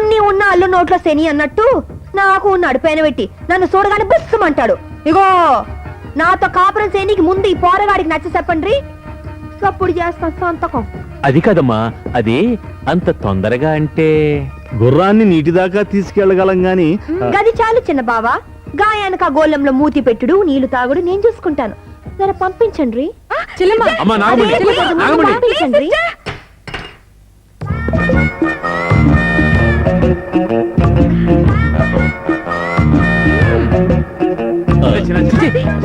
అన్ని ఉన్న అల్లు నోట్లో శని అన్నట్టు నాకు ఉన్నాడు పైన పెట్టి నన్ను చూడగానే బుస్సమంటాడు. ఇగో నాతో కాపురం శనికి ముందు ఈ పోరగాడికి నచ్చ చెప్పండి, అప్పుడు చేస్తాను సంతకం. అది కాదమ్మా, అది అంత తొందరగా అంటే గుర్రాన్ని నీటి దాకా తీసుకెళ్లగలం గాని గది చాలు చిన్న బావా. గాయానికి ఆ గోళంలో మూతి పెట్టుడు నీళ్లు తాగుడు నేను చూసుకుంటాను. జర పంపించండి. అమ్మా, నాగమణి, నాగమణి. పంపించండి.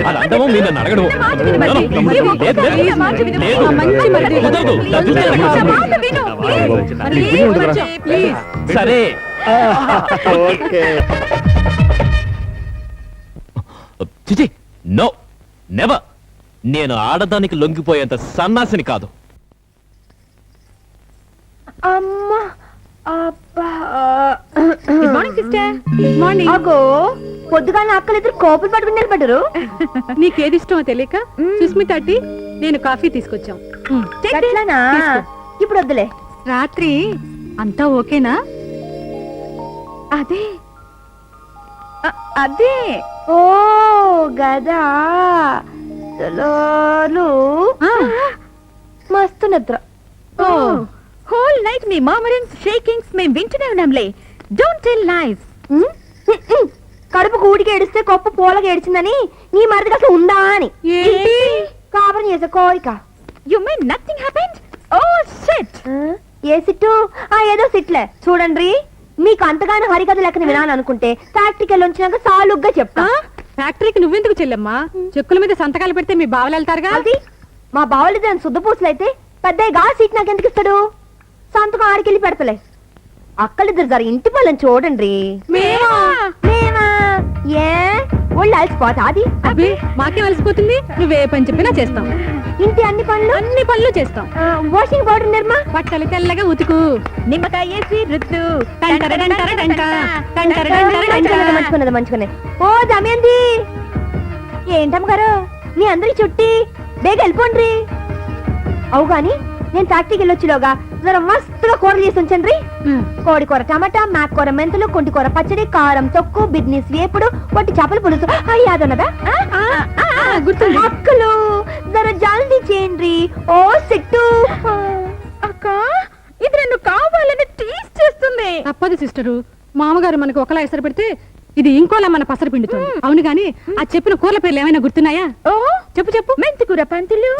అది అందమో మీరు నన్ను అడగడం. సరే చిచి, నో నెవర్. నేను ఆడదానికి లొంగిపోయేంత సన్నాసిని కాదు. అమ్మా అబ్బా. మార్నింగ్. పొద్దుగాల అక్కలిద్దరు కోపలు పట్టుకుని నిలబడ్డారు. నీకేది ఇష్టమో తెలియక సుస్మిత టీ నేను కాఫీ తీసుకొచ్చాం. అట్లానా? ఇప్పుడు వద్దులే. రాత్రి అంతా ఓకేనా? అదే అదే. ఓ గదా మస్తు నిద్ర. హోల్ నైట్ మీ మర్మరింగ్స్ షేకింగ్స్ మేము వింటూనే ఉన్నాంలే. Don't tell lies. కడుపు కూడికి ఏడిస్తే కొప్ప పోలకి ఏడిచిందని నీ మరిదికి అసలు ఉందా అని కాపురం చేసే కోరిక. You mean nothing happened? Oh shit. ఏ సిట్టు? ఏదో సిట్లే. చూడండి, మీకు అంతగానో హరికథ లెక్కన వినాలనుకుంటే ఫ్యాక్టరీకి వచ్చినాక సాలుగ్గా చెప్తా. ఫ్యాక్టరీకి నువ్వెందుకు చెల్లమ్మా? చెక్కుల మీద సంతకాలు పెడితే మీ బావలు వెళ్తారుగా. అది మా బావలిద్దరు శుద్ధపూసలు అయితే పెద్దగా సీట్ నాకు ఎందుకు ఇస్తాడు? సంతకం ఆడికెళ్ళి పెడతలే. అక్కలిద్దరు జర ఇంటి పళ్ళని చూడండి. ఏ ఒళ్ళు అలసిపోతా? అది అబ్బే మాకే అలసిపోతుంది. నువ్వే పని చెప్పినా చేస్తాం. ఇంటి అన్ని పనులు చేస్తాం. వాషింగ్ పౌడర్ నిర్మా, బట్టలు తెల్లగా ఉతుకు, నిమ్మకాయ వేసి రుద్దు. మంచుకున్నది. ఓ దమయంతి, ఏంటమ్మ గారు మీ అందరికి చుట్టి బేగ వెళ్ళిపోండ్రి. అవు గాని నేను ఫ్యాక్టరీకి వెళ్ళొచ్చులోగా జర మస్తుగా కూరలు చేసి ఉంచండి. కోడి కూర టమాటా, మేక కూర మెంతులు, కొంటి కూర పచ్చడి, కారం తొక్కు, బిజినెస్ వేపుడు, వట్టి చేపల పులుసు. అయ్యాదన్నదా గుర్తుంది. అక్కలు జర జల్దీ చేయండి. ఓ సిట్టు అక్క, ఇది నన్ను కావాలని టీస్ చేస్తుంది. తప్పదు సిస్టరు, మామగారు మనకు ఒకలా ఎసరు పెడితే ఇది ఇంకోలా మన పసరు పిండుతుంది. అవును గాని ఆ చెప్పిన కూరల పేర్లు ఏమైనా గుర్తున్నాయా? చెప్పు చెప్పు. మెంతి కూర, పంతులు,